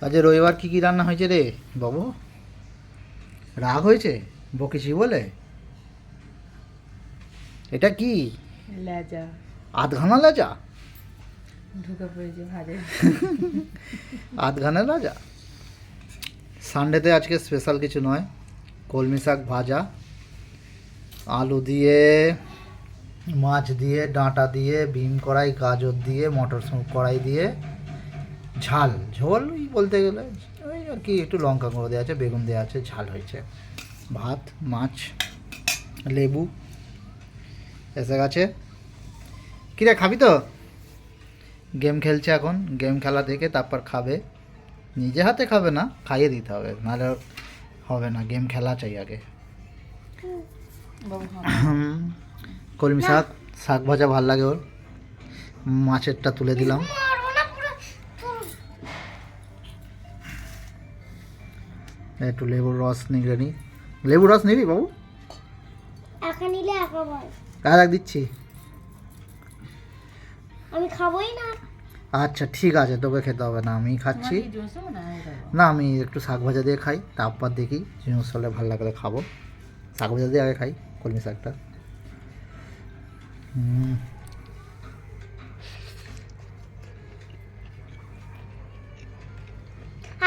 আজ রবিবার কি কি রান্না হয়েছে রে বাবু? রাগ হয়েছে বকেছি বলে? এটা কি? লেজা আধখানা লাজা? ঢুকে পড়েছে ভাজে। আধখানা লাজা। সানডেতে আজকে স্পেশাল কিছু নয়, কলমি শাক ভাজা, আলু দিয়ে, মাছ দিয়ে, ডাঁটা দিয়ে, বিম কড়াই, গাজর দিয়ে, মটর কড়াই দিয়ে ঝাল ঝোল ওই বলতে গেলে ওই আর কি, একটু লঙ্কা গুঁড়ো দেওয়া আছে, বেগুন দেওয়া আছে, ঝাল হয়েছে। ভাত, মাছ, লেবু এসে গেছে। কিরে খাবি তো? গেম খেলছে এখন, গেম খেলা থেকে তারপর খাবে। নিজে হাতে খাবে না, খাইয়ে দিতে হবে, নাহলে হবে না। গেম খেলা চাই আগে। কলমি শাক, শাক ভাজা ভাল লাগে ওর। মাছেরটা তুলে দিলাম। একটু লেবুর রস নিগড়ে নি। লেবুর রস নিবি বাবু? একা নিলে একা বল, আর এক দিচ্ছি। আমি খাবোই না। আচ্ছা ঠিক আছে, তোকে খেতে হবে না, আমি খাচ্ছি। না, আমি একটু শাক ভাজা দিয়ে খাই, তারপর দেখি জিনিস হলে ভালো লাগলে খাবো। শাক ভাজা দিয়ে আগে খাই কলমি শাকটা।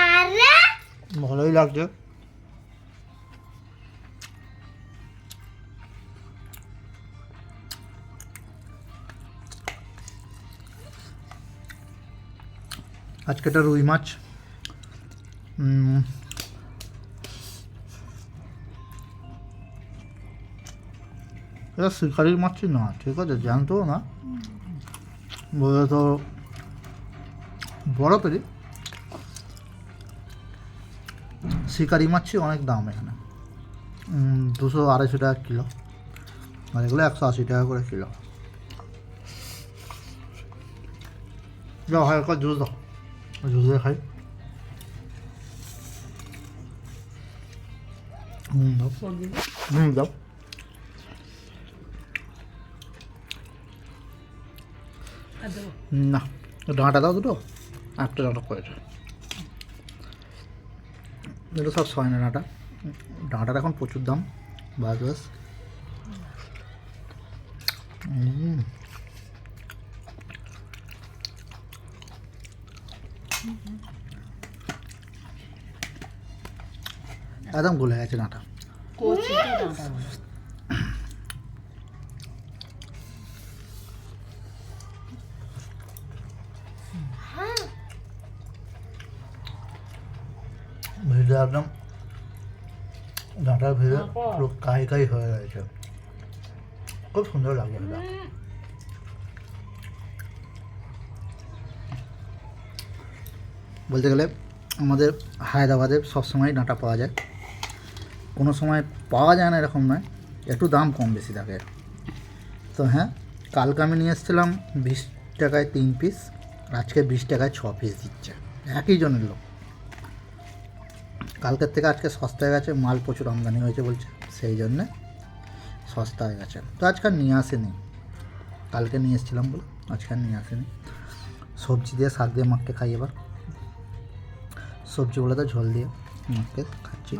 আরে ভালোই লাগছে। আজকে একটা রুই মাছ, এটা শিকারির মাছই না, ঠিক আছে, জানতো না বলে তো বড় পেরি। শিকারি মাছই অনেক দাম এখানে, 200-250 টাকা কিলো, আর এগুলো 180 টাকা করে কিলো। যাও হালকা জুস দাও, জুস দিয়ে খাই। দাও, দাও। না, ডাঁটা দাও দুটো, একটা ডাঁটা করেছে। এগুলো সব সয় না ডাঁটা, ডাঁটার এখন প্রচুর দাম। বাস বাস। একদম গলে গেছে ডাঁটা। ভিড়ে একদম ডাঁটার ভিড়ে পুরো কাই কাই হয়ে গেছে, খুব সুন্দর লাগছে এটা। বলতে গেলে আমাদের হায়দ্রাবাদে সবসময় ডাঁটা পাওয়া যায়, কোনো সময় পাওয়া যায় না এরকম নয়, একটু দাম কম বেশি থাকে। তো হ্যাঁ, কালকে আমি নিয়ে এসেছিলাম 20 টাকায় 3 পিস, আজকে 20 টাকায় 6 পিস দিচ্ছে, একই জনের লোক। কালকের থেকে আজকে সস্তা হয়ে গেছে, মাল প্রচুর আমদানি হয়েছে বলছে, সেই জন্যে সস্তা হয়ে গেছে। তো আজকে আর নিয়ে আসেনি, কালকে নিয়ে এসেছিলাম বলে আজকে আর নিয়ে আসেনি। সবজি দিয়ে, শাক দিয়ে মাখকে খাই এবার। সবজিগুলো তো ঝোল দিয়ে মাখকে খাচ্ছি।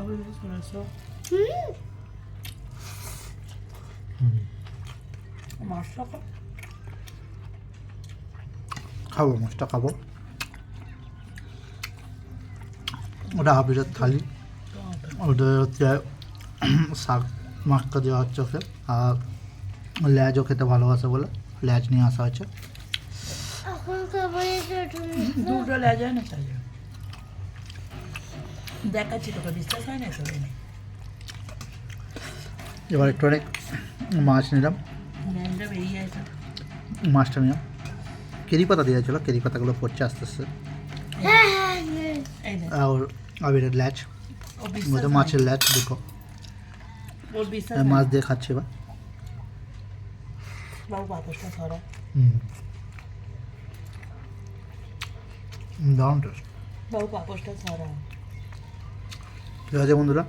খাবো, মাছটা খাবো। ওটা হাফিজের থালি, ওটা হচ্ছে শাক মাছটা দেওয়া হচ্ছে ওকে, আর লেজও খেতে ভালোবাসে বলে লেজ নিয়ে আসা হয়েছে। এখন খাবার দুটো লেজা না তাই দেখাচ্ছি, তোকে বিশ্বাস হয় না তো? এবার একটু অনেক মাছ নিলাম, ল্যান্ডটা বেরিয়ে আছে। মাছটা নিলাম, কেরি পাতা দিয়েছিল, কেরি পাতাগুলো পড়ছে আস্তে আস্তে। এই দেখ, আর আবিরের ল্যাচ, ও বিশ্বাস মাছের ল্যাচ দুটো, ওর বিশ্বাস মাছ দিয়ে খাচ্ছি এবার। বাবু পাপড়টা সরা। দারুণ টেস্ট। বাবু পাপড়টা সরা। ঠিক আছে বন্ধুরা,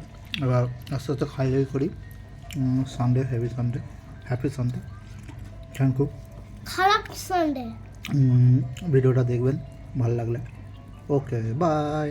এবার আস্তে আস্তে খাই দাই করি। Sunday, happy Sunday. Thank you. খারাপ সানডে। ভিডিওটা দেখবেন ভালো লাগলে ওকে বাই।